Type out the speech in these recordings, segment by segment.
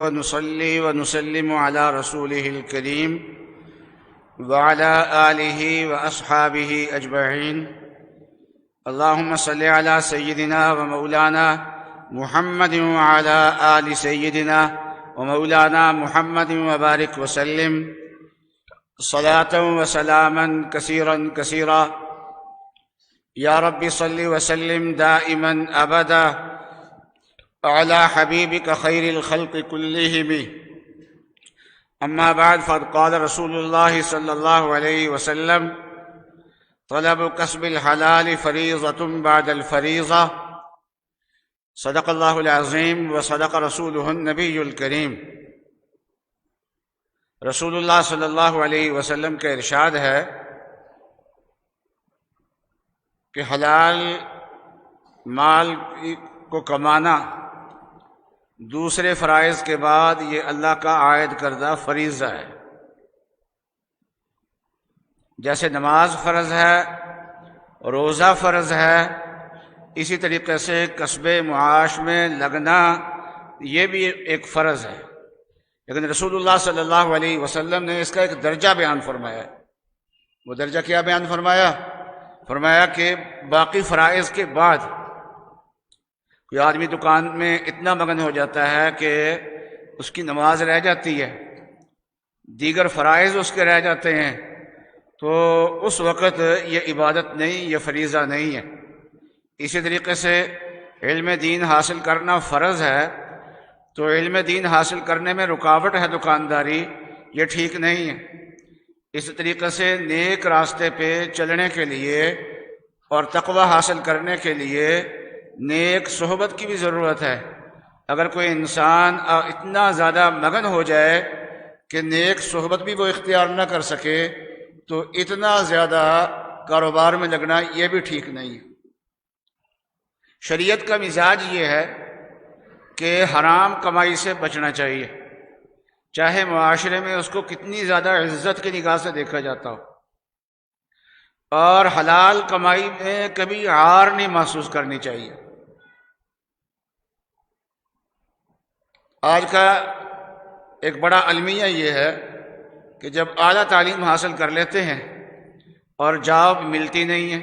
ونصلي ونسلم على رسوله الكريم وعلى آله وأصحابه أجمعين. اللهم صل على سيدنا ومولانا محمد وعلى آل سيدنا ومولانا محمد وبارك وسلم صلاة وسلاما كثيرا كثيرا. يا رب صل وسلم دائما أبدا على حبيبك خير الخلق كلهم. أما بعد، فقد قال رسول الله صلى الله عليه وسلم: طلب كسب الحلال فريضة بعد الفريضة. صدق الله العظيم وصدق رسوله النبي الكريم. رسول اللہ صلی اللہ علیہ وسلم کا ارشاد ہے کہ حلال مال کو کمانا دوسرے فرائض کے بعد یہ اللہ کا عائد کردہ فریضہ ہے. جیسے نماز فرض ہے، روزہ فرض ہے، اسی طریقے سے کسب معاش میں لگنا یہ بھی ایک فرض ہے. لیکن رسول اللہ صلی اللہ علیہ وسلم نے اس کا ایک درجہ بیان فرمایا ہے. وہ درجہ کیا بیان فرمایا؟ فرمایا کہ باقی فرائض کے بعد کوئی آدمی دکان میں اتنا مگن ہو جاتا ہے کہ اس کی نماز رہ جاتی ہے، دیگر فرائض اس کے رہ جاتے ہیں، تو اس وقت یہ عبادت نہیں، یہ فریضہ نہیں ہے. اسی طریقے سے علم دین حاصل کرنا فرض ہے، تو علم دین حاصل کرنے میں رکاوٹ ہے دکانداری، یہ ٹھیک نہیں ہے. اس طریقے سے نیک راستے پہ چلنے کے لیے اور تقوی حاصل کرنے کے لیے نیک صحبت کی بھی ضرورت ہے. اگر کوئی انسان اتنا زیادہ مگن ہو جائے کہ نیک صحبت بھی وہ اختیار نہ کر سکے تو اتنا زیادہ کاروبار میں لگنا یہ بھی ٹھیک نہیں ہے. شریعت کا مزاج یہ ہے کہ حرام کمائی سے بچنا چاہیے، چاہے معاشرے میں اس کو کتنی زیادہ عزت کی نگاہ سے دیکھا جاتا ہو، اور حلال کمائی میں کبھی عار نہیں محسوس کرنی چاہیے. آج کا ایک بڑا المیہ یہ ہے کہ جب اعلیٰ تعلیم حاصل کر لیتے ہیں اور جاب ملتی نہیں ہے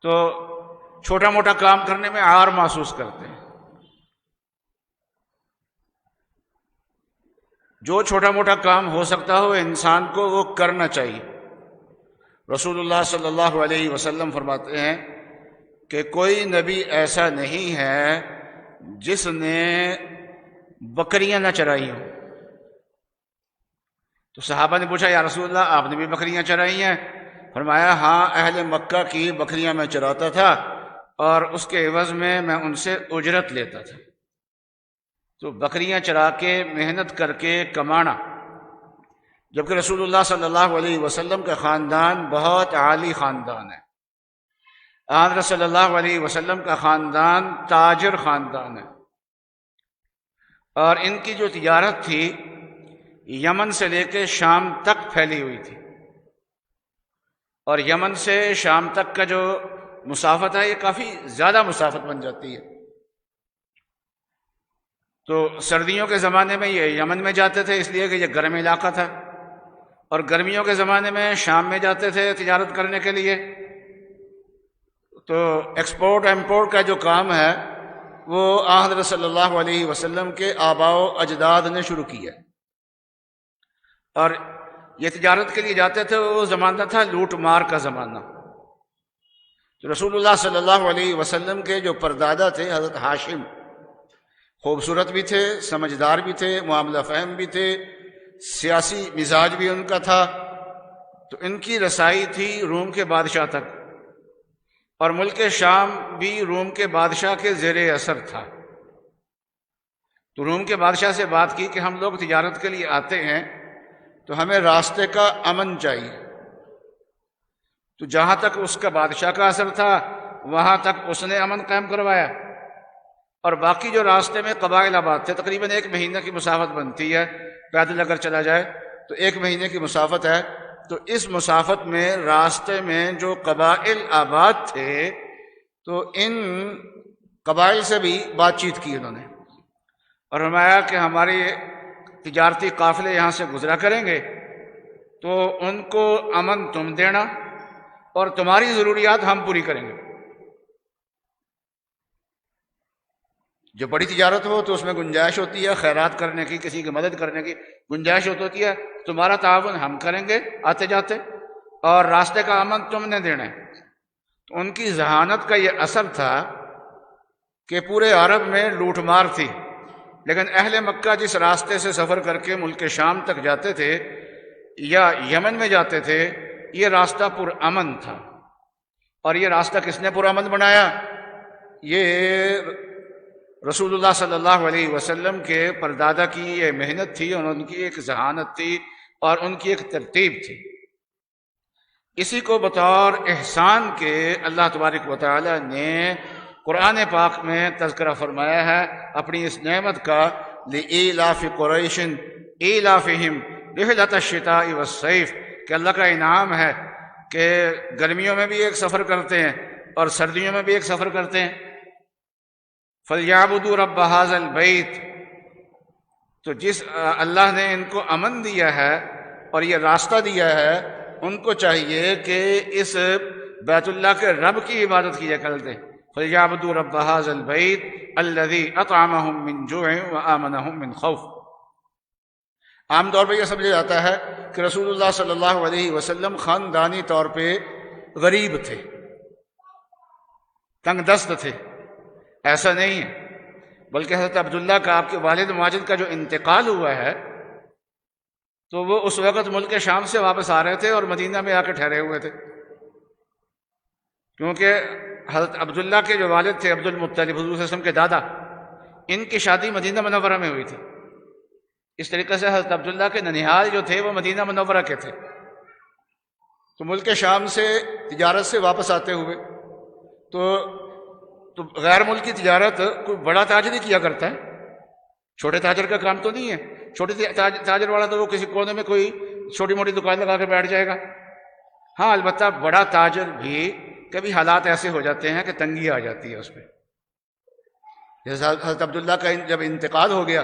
تو چھوٹا موٹا کام کرنے میں عار محسوس کرتے ہیں. جو چھوٹا موٹا کام ہو سکتا ہو انسان کو وہ کرنا چاہیے. رسول اللہ صلی اللہ علیہ وسلم فرماتے ہیں کہ کوئی نبی ایسا نہیں ہے جس نے بکریاں نہ چرائی ہوں. تو صحابہ نے پوچھا: یا رسول اللہ، آپ نے بھی بکریاں چرائی ہیں؟ فرمایا: ہاں، اہل مکہ کی بکریاں میں چراتا تھا اور اس کے عوض میں ان سے اجرت لیتا تھا. تو بکریاں چرا کے محنت کر کے کمانا. جبکہ رسول اللہ صلی اللہ علیہ وسلم کا خاندان بہت عالی خاندان ہے. حضرت صلی اللہ علیہ وسلم کا خاندان تاجر خاندان ہے، اور ان کی جو تجارت تھی یمن سے لے کے شام تک پھیلی ہوئی تھی، اور یمن سے شام تک کا جو مسافت ہے یہ کافی زیادہ مسافت بن جاتی ہے. تو سردیوں کے زمانے میں یہ یمن میں جاتے تھے اس لیے کہ یہ گرم علاقہ تھا، اور گرمیوں کے زمانے میں شام میں جاتے تھے تجارت کرنے کے لیے. تو ایکسپورٹ امپورٹ کا جو کام ہے وہ حضرت صلی اللہ علیہ وسلم کے آباء و اجداد نے شروع کیا. اور یہ تجارت کے لیے جاتے تھے، وہ زمانہ تھا لوٹ مار کا زمانہ. تو رسول اللہ صلی اللہ علیہ وسلم کے جو پردادا تھے حضرت ہاشم، خوبصورت بھی تھے، سمجھدار بھی تھے، معاملہ فہم بھی تھے، سیاسی مزاج بھی ان کا تھا. تو ان کی رسائی تھی روم کے بادشاہ تک، اور ملک شام بھی روم کے بادشاہ کے زیر اثر تھا. تو روم کے بادشاہ سے بات کی کہ ہم لوگ تجارت کے لیے آتے ہیں تو ہمیں راستے کا امن چاہیے. تو جہاں تک اس کا بادشاہ کا اثر تھا وہاں تک اس نے امن قائم کروایا، اور باقی جو راستے میں قبائل آباد تھے، تقریباً 1 مہینہ کی مسافت بنتی ہے پیدل اگر چلا جائے تو 1 مہینے کی مسافت ہے. تو اس مسافت میں راستے میں جو قبائل آباد تھے تو ان قبائل سے بھی بات چیت کی انہوں نے، اور فرمایا کہ ہماری تجارتی قافلے یہاں سے گزرا کریں گے تو ان کو امن تم دینا اور تمہاری ضروریات ہم پوری کریں گے۔ جو بڑی تجارت ہو تو اس میں گنجائش ہوتی ہے خیرات کرنے کی، کسی کی مدد کرنے کی گنجائش ہوتی ہے، تمہارا تعاون ہم کریں گے آتے جاتے، اور راستے کا امن تم نے دینا ہے۔ تو ان کی ذہانت کا یہ اثر تھا کہ پورے عرب میں لوٹ مار تھی، لیکن اہل مکہ جس راستے سے سفر کر کے ملک شام تک جاتے تھے یا یمن میں جاتے تھے، یہ راستہ پر امن تھا۔ اور یہ راستہ کس نے پر امن بنایا؟ یہ رسول اللہ صلی اللہ علیہ وسلم کے پردادا کی یہ محنت تھی، اور ان کی ایک ذہانت تھی اور ان کی ایک ترتیب تھی۔ اسی کو بطور احسان کے اللہ تبارک و تعالی نے قرآن پاک میں تذکرہ فرمایا ہے اپنی اس نعمت کا، لِإِيلَافِ قُرَيْشٍ إِيلَافِهِمْ رِحْلَةَ الشِّتَاءِ وَالصَّيْفِ، کہ اللہ کا انعام ہے کہ گرمیوں میں بھی ایک سفر کرتے ہیں اور سردیوں میں بھی ایک سفر کرتے ہیں۔ فَلْيَعْبُدُوا رَبَّ هَذَا الْبَيْتِ، تو جس اللہ نے ان کو امن دیا ہے اور یہ راستہ دیا ہے، ان کو چاہیے کہ اس بیت اللہ کے رب کی عبادت کیا کرتے۔ فَلْيَعْبُدُوا رَبَّ هَذَا الْبَيْتِ الَّذِي أَطْعَمَهُم مِّن جُوعٍ وَآمَنَهُم مِّن خَوْفٍ۔ عام طور پہ یہ سمجھا جاتا ہے کہ رسول اللہ صلی اللہ علیہ وسلم خاندانی طور پہ غریب تھے، تنگ دست تھے۔ ایسا نہیں ہے، بلکہ حضرت عبداللہ کا، آپ کے والد ماجد کا جو انتقال ہوا ہے، تو وہ اس وقت ملک شام سے واپس آ رہے تھے اور مدینہ میں آ کے ٹھہرے ہوئے تھے، کیونکہ حضرت عبداللہ کے جو والد تھے عبد المطلب، حضور صلی اللہ علیہ وسلم کے دادا، ان کی شادی مدینہ منورہ میں ہوئی تھی۔ اس طریقے سے حضرت عبداللہ کے ننیحال جو تھے وہ مدینہ منورہ کے تھے۔ تو ملک شام سے تجارت سے واپس آتے ہوئے تو غیر ملکی تجارت کوئی بڑا تاجر ہی کیا کرتا ہے، چھوٹے تاجر کا کام تو نہیں ہے۔ چھوٹے تاجر والا تو وہ کسی کونے میں کوئی چھوٹی موٹی دکان لگا کے بیٹھ جائے گا۔ ہاں، البتہ بڑا تاجر بھی کبھی حالات ایسے ہو جاتے ہیں کہ تنگی آ جاتی ہے اس پہ۔ جیسے حضرت عبداللہ کا جب انتقال ہو گیا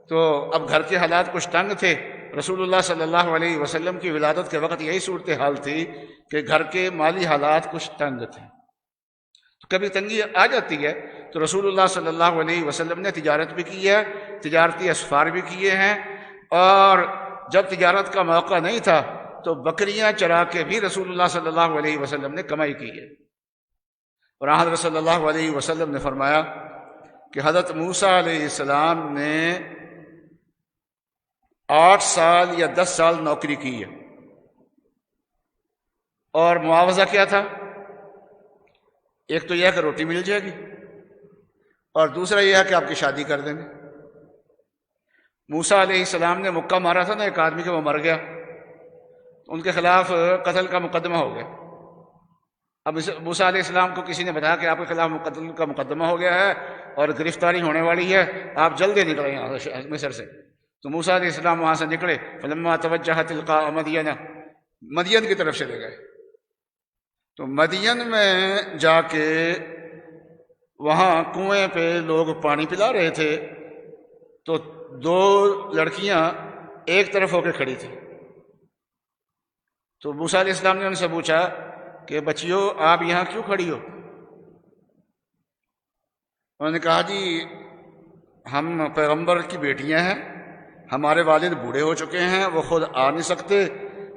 تو اب گھر کے حالات کچھ تنگ تھے۔ رسول اللہ صلی اللہ علیہ وسلم کی ولادت کے وقت یہی صورتحال تھی کہ گھر کے مالی حالات کچھ تنگ تھے، تو کبھی تنگی آ جاتی ہے۔ تو رسول اللہ صلی اللہ علیہ وسلم نے تجارت بھی کی ہے، تجارتی اسفار بھی کیے ہیں، اور جب تجارت کا موقع نہیں تھا تو بکریاں چرا کے بھی رسول اللہ صلی اللہ علیہ وسلم نے کمائی کی ہے۔ اور حضرت صلی اللہ علیہ وسلم نے فرمایا کہ حضرت موسیٰ علیہ السلام نے 8 سال یا 10 سال نوکری کی ہے، اور معاوضہ کیا تھا؟ ایک تو یہ ہے کہ روٹی مل جائے گی، اور دوسرا یہ ہے کہ آپ کی شادی کر دیں گے۔ موسیٰ علیہ السلام نے مکہ مارا تھا نا ایک آدمی کہ وہ مر گیا، ان کے خلاف قتل کا مقدمہ ہو گیا۔ اب موسیٰ علیہ السلام کو کسی نے بتایا کہ آپ کے خلاف قتل کا مقدمہ ہو گیا ہے اور گرفتاری ہونے والی ہے، آپ جلدی نکلیں یہاں سے مصر سے۔ تو موسیٰ علیہ السلام وہاں سے نکلے، فلما توجہ تلقاء مدین، مدین کی طرف چلے گئے۔ تو مدین میں جا کے وہاں کنویں پہ لوگ پانی پلا رہے تھے، تو 2 لڑکیاں ایک طرف ہو کے کھڑی تھیں۔ تو موسیٰ علیہ السلام نے ان سے پوچھا کہ بچیوں آپ یہاں کیوں کھڑی ہو؟ انہوں نے کہا جی ہم پیغمبر کی بیٹیاں ہیں، ہمارے والد بوڑھے ہو چکے ہیں، وہ خود آ نہیں سکتے،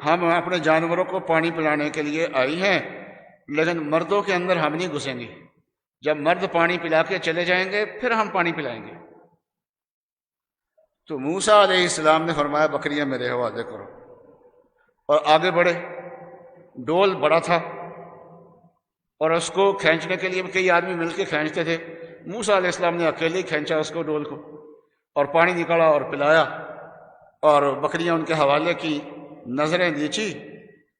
ہم اپنے جانوروں کو پانی پلانے کے لیے آئی ہیں، لیکن مردوں کے اندر ہم نہیں گھسیں گے، جب مرد پانی پلا کے چلے جائیں گے پھر ہم پانی پلائیں گے۔ تو موسیٰ علیہ السلام نے فرمایا بکریاں میرے حوالے کرو، اور آگے بڑھے۔ ڈول بڑا تھا اور اس کو کھینچنے کے لیے کئی آدمی مل کے کھینچتے تھے، موسیٰ علیہ السلام نے اکیلے ہی کھینچا اس کو، ڈول کو، اور پانی نکالا اور پلایا، اور بکریاں ان کے حوالے کی، نظریں نیچی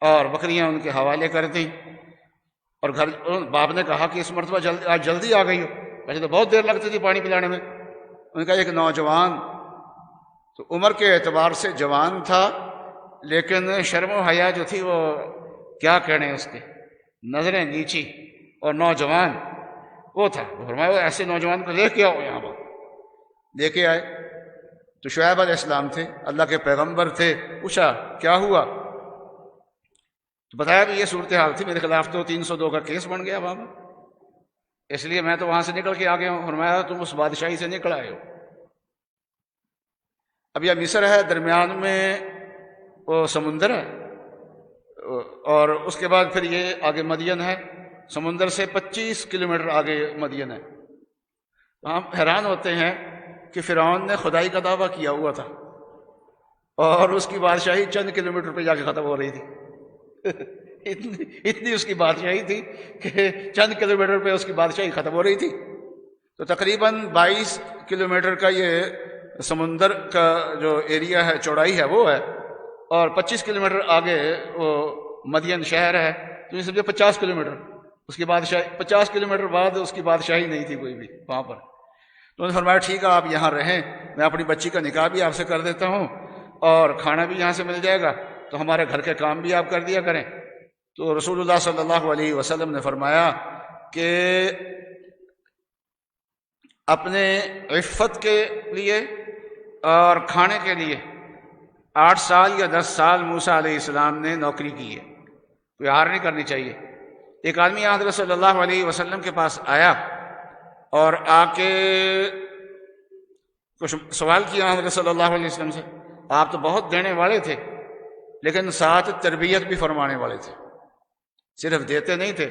اور بکریاں ان کے حوالے کر دیں۔ اور باپ نے کہا کہ اس مرتبہ آج جلدی آ گئی ہو، ویسے تو بہت دیر لگتی تھی پانی پلانے میں۔ ان کا ایک نوجوان تو عمر کے اعتبار سے جوان تھا، لیکن شرم و حیا جو تھی وہ کیا کہنے اس کے، نظریں نیچی اور نوجوان وہ تھا۔ فرمایا ایسے نوجوان کو لے کے آؤ یہاں پر۔ لے کے آئے تو شعیب علیہ السلام تھے، اللہ کے پیغمبر تھے. پوچھا کیا ہوا؟ تو بتایا کہ یہ صورتحال تھی، میرے خلاف تو 302 کا کیس بن گیا وہاں، اس لیے میں تو وہاں سے نکل کے آ گیا ہوں. فرمایا تم اس بادشاہی سے نکل آئے ہو. اب یہ مصر ہے، درمیان میں وہ سمندر ہے، اور اس کے بعد پھر یہ آگے مدین ہے، سمندر سے 25 کلومیٹر آگے مدین ہے. ہم حیران ہوتے ہیں کہ فرعون نے خدائی کا دعویٰ کیا ہوا تھا اور اس کی بادشاہی چند کلومیٹر پہ جا کے ختم ہو رہی تھی. اتنی اس کی بادشاہی تھی کہ چند کلومیٹر پہ اس کی بادشاہی ختم ہو رہی تھی. تو تقریباً 22 کلومیٹر کا یہ سمندر کا جو ایریا ہے، چوڑائی ہے وہ ہے، اور 25 کلومیٹر آگے وہ مدین شہر ہے. تو یہ سمجھے 50 کلومیٹر اس کی بادشاہی، 50 کلومیٹر بعد اس کی بادشاہی نہیں تھی کوئی بھی وہاں پر. تو انہوں نے فرمایا ٹھیک ہے آپ یہاں رہیں، میں اپنی بچی کا نکاح بھی آپ سے کر دیتا ہوں اور کھانا بھی یہاں سے مل جائے گا، تو ہمارے گھر کے کام بھی آپ کر دیا کریں. تو رسول اللہ صلی اللہ علیہ وسلم نے فرمایا کہ اپنے عفت کے لیے اور کھانے کے لیے 8 سال یا 10 سال موسیٰ علیہ السلام نے نوکری کی ہے، کوئی ہار نہیں کرنی چاہیے. ایک آدمی حضرت صلی اللہ علیہ وسلم کے پاس آیا اور آ کے کچھ سوال کیا حضرت صلی اللہ علیہ وسلم سے. آپ تو بہت دینے والے تھے لیکن ساتھ تربیت بھی فرمانے والے تھے، صرف دیتے نہیں تھے.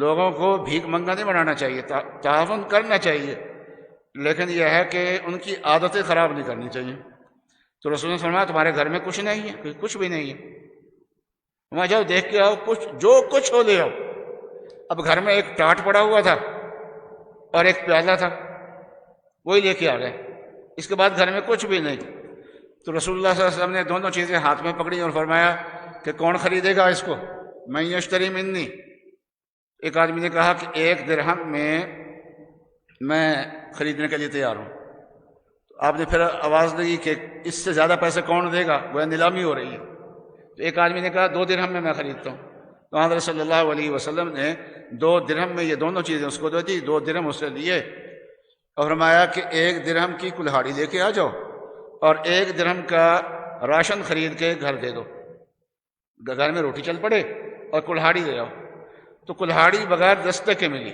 لوگوں کو بھیک منگا نہیں بنانا چاہیے، تعاون کرنا چاہیے، لیکن یہ ہے کہ ان کی عادتیں خراب نہیں کرنی چاہیے. تو رسول نے فرمایا تمہارے گھر میں کچھ نہیں ہے؟ کچھ بھی نہیں ہے. وہاں جاؤ دیکھ کے آؤ، کچھ جو کچھ ہو لے آؤ. اب گھر میں ایک ٹاٹ پڑا ہوا تھا اور ایک پیالہ تھا، وہی لے کے آ گئے. اس کے بعد گھر میں کچھ بھی نہیں. تو رسول اللہ صلی اللہ علیہ وسلم نے دونوں چیزیں ہاتھ میں پکڑی اور فرمایا کہ کون خریدے گا اس کو؟ من یشتری منی. ایک آدمی نے کہا کہ 1 درہم میں خریدنے کے لیے تیار ہوں. تو آپ نے پھر آواز لگی کہ اس سے زیادہ پیسے کون دے گا، وہ نیلامی ہو رہی ہے. تو ایک آدمی نے کہا 2 درہم میں خریدتا ہوں. تو حضرت صلی اللہ علیہ وسلم نے 2 درہم میں یہ دونوں چیزیں اس کو دے دی. 2 درہم اس سے لیے اور فرمایا کہ 1 درہم کی کلہاڑی لے کے آ جاؤ اور 1 درہم کا راشن خرید کے گھر دے دو، گھر میں روٹی چل پڑے، اور کلہاڑی لے آؤ. تو کلہاڑی بغیر دستے کے ملی.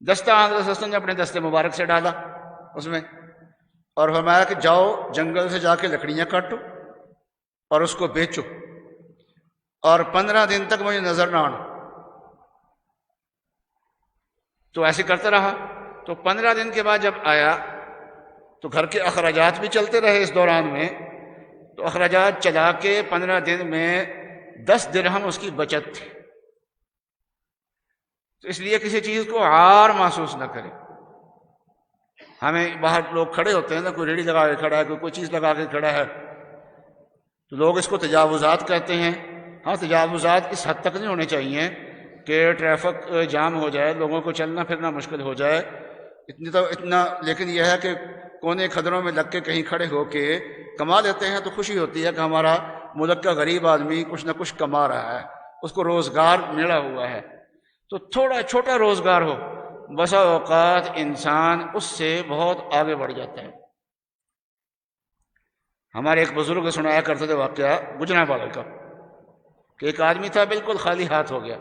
دستہ حضرت صلی اللہ علیہ وسلم نے اپنے دستے مبارک سے ڈالا اس میں اور فرمایا کہ جاؤ جنگل سے جا کے لکڑیاں کاٹو اور اس کو بیچو، اور 15 دن تک مجھے نظر نہ آنا. تو ایسے کرتا رہا. تو 15 دن کے بعد جب آیا تو گھر کے اخراجات بھی چلتے رہے اس دوران میں. تو اخراجات چلا کے 15 دن میں 10 درہم اس کی بچت تھی. تو اس لیے کسی چیز کو عار محسوس نہ کرے. ہمیں باہر لوگ کھڑے ہوتے ہیں نا، کوئی ریڑھی لگا کے کھڑا ہے، کوئی چیز لگا کے کھڑا ہے، تو لوگ اس کو تجاوزات کہتے ہیں. ہاں، تجاوزات اس حد تک نہیں ہونے چاہیے کہ ٹریفک جام ہو جائے، لوگوں کو چلنا پھرنا مشکل ہو جائے، اتنا. لیکن یہ ہے کہ کونے کھدروں میں لگ کے کہیں کھڑے ہو کے کما لیتے ہیں تو خوشی ہوتی ہے کہ ہمارا ملک کا غریب آدمی کچھ نہ کچھ کما رہا ہے، اس کو روزگار ملا ہوا ہے. تو تھوڑا چھوٹا روزگار ہو، بسا اوقات انسان اس سے بہت آگے بڑھ جاتا ہے. ہمارے ایک بزرگ سنایا کرتے تھے واقعہ گجرانوالے کا، کہ ایک آدمی تھا بالکل خالی ہاتھ ہو گیا.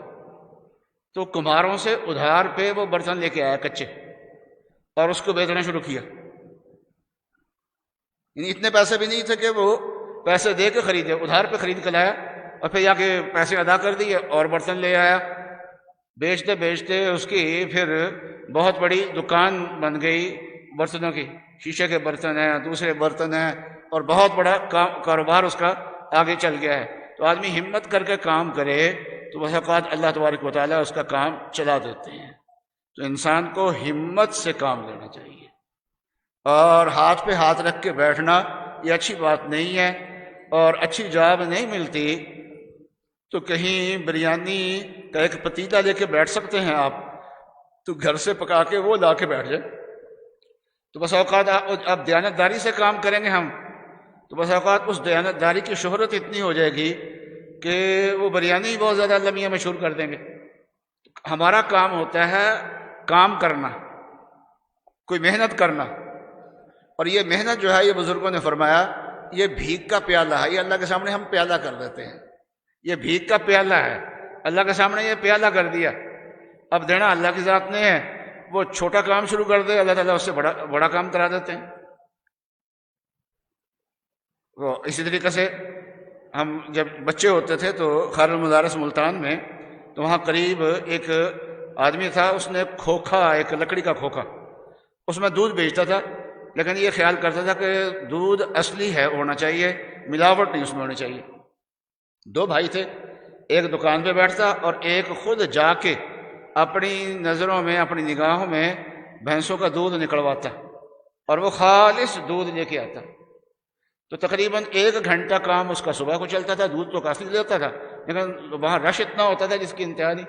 تو کمہاروں سے ادھار پہ وہ برتن لے کے آیا کچے اور اس کو بیچنا شروع کیا. یعنی اتنے پیسے بھی نہیں تھے کہ وہ پیسے دے کے خریدے، ادھار پہ خرید کے لایا اور پھر جا کے پیسے ادا کر دیے اور برتن لے آیا. بیچتے بیچتے اس کی پھر بہت بڑی دکان بن گئی برتنوں کی، شیشے کے برتن ہیں، دوسرے برتن ہیں، اور بہت بڑا کاروبار اس کا آگے چل گیا ہے. تو آدمی ہمت کر کے کام کرے تو بس اوقات اللہ تبارک و تعالیٰ اس کا کام چلا دیتے ہیں. تو انسان کو ہمت سے کام لینا چاہیے، اور ہاتھ پہ ہاتھ رکھ کے بیٹھنا یہ اچھی بات نہیں ہے. اور اچھی جاب نہیں ملتی تو کہیں بریانی کا ایک پتیلا لے کے بیٹھ سکتے ہیں آپ، تو گھر سے پکا کے وہ لا کے بیٹھ جائے. تو بس اوقات آپ دیانتداری سے کام کریں گے ہم، تو بس اوقات اس دیانتداری کی شہرت اتنی ہو جائے گی کہ وہ بریانی بہت زیادہ اللہ میاں مشہور کر دیں گے. ہمارا کام ہوتا ہے کام کرنا، کوئی محنت کرنا. اور یہ محنت جو ہے یہ بزرگوں نے فرمایا یہ بھیک کا پیالہ ہے، یہ اللہ کے سامنے ہم پیالہ کر دیتے ہیں، یہ بھیک کا پیالہ ہے، اللہ کے سامنے یہ پیالہ کر دیا، اب دینا اللہ کی ذات نے ہے، وہ چھوٹا کام شروع کر دے اللہ تعالیٰ اس سے بڑا کام کرا دیتے ہیں۔ وہ اسی طریقے سے ہم جب بچے ہوتے تھے تو خیر المدارس ملتان میں، تو وہاں قریب ایک آدمی تھا، اس نے کھوکھا، ایک لکڑی کا کھوکھا، اس میں دودھ بیچتا تھا، لیکن یہ خیال کرتا تھا کہ دودھ اصلی ہے ہونا چاہیے، ملاوٹ نہیں اس میں ہونی چاہیے۔ دو بھائی تھے، ایک دکان پہ بیٹھتا اور ایک خود جا کے اپنی نظروں میں، اپنی نگاہوں میں بھینسوں کا دودھ نکلواتا اور وہ خالص دودھ لے کے آتا۔ تو تقریباً 1 گھنٹہ کام اس کا صبح کو چلتا تھا، دودھ تو کافی لیتا تھا، لیکن وہاں رش اتنا ہوتا تھا جس کی انتہا نہیں،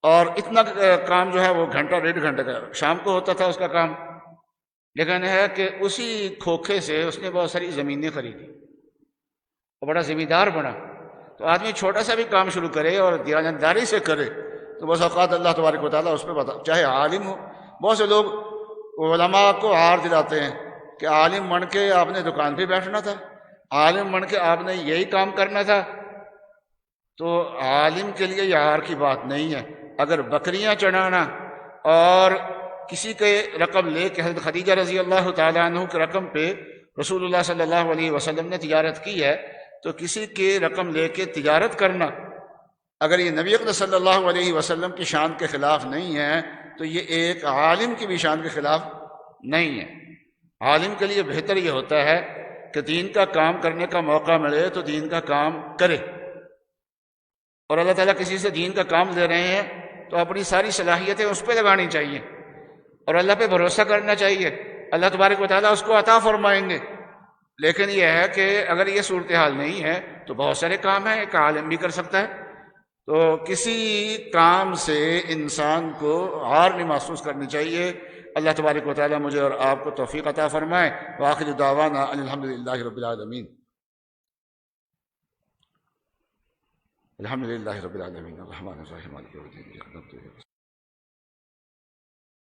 اور اتنا کام جو ہے وہ گھنٹہ 1.5 گھنٹے کا شام کو ہوتا تھا اس کا کام۔ لیکن ہے کہ اسی کھوکھے سے اس نے بہت ساری زمینیں خریدی اور بڑا ذمہ دار بنا۔ تو آدمی چھوٹا سا بھی کام شروع کرے اور دیانتداری سے کرے تو بس اوقات اللہ تبارک و تعالیٰ اس پہ چاہے عالم ہو۔ بہت سے لوگ علماء کو عار دلاتے ہیں کہ عالم بن کے آپ نے دکان پہ بیٹھنا تھا، عالم بن کے آپ نے یہی کام کرنا تھا، تو عالم کے لیے یہ عار کی بات نہیں ہے۔ اگر بکریاں چڑھانا اور کسی کے رقم لے کے، حضرت خدیجہ رضی اللہ تعالیٰ عنہ کے رقم پہ رسول اللہ صلی اللہ علیہ وسلم نے تجارت کی ہے، تو کسی کے رقم لے کے تجارت کرنا اگر یہ نبی اکرم صلی اللہ علیہ وسلم کی شان کے خلاف نہیں ہے تو یہ ایک عالم کی بھی شان کے خلاف نہیں ہے۔ عالم کے لیے بہتر یہ ہوتا ہے کہ دین کا کام کرنے کا موقع ملے تو دین کا کام کرے، اور اللہ تعالیٰ کسی سے دین کا کام لے رہے ہیں تو اپنی ساری صلاحیتیں اس پہ لگانی چاہیے اور اللہ پہ بھروسہ کرنا چاہیے، اللہ تبارک و تعالیٰ اس کو عطا فرمائیں گے۔ لیکن یہ ہے کہ اگر یہ صورتحال نہیں ہے تو بہت سارے کام ہیں ایک عالم بھی کر سکتا ہے، تو کسی کام سے انسان کو عار نہیں محسوس کرنی چاہیے۔ اللہ تبارک و تعالیٰ مجھے اور آپ کو توفیق عطا فرمائے۔ وآخر دعوانا ان الحمد للہ رب العالمین۔ الحمد للہ رب العالمین الرحمن الرحیم مالک یوم الدین۔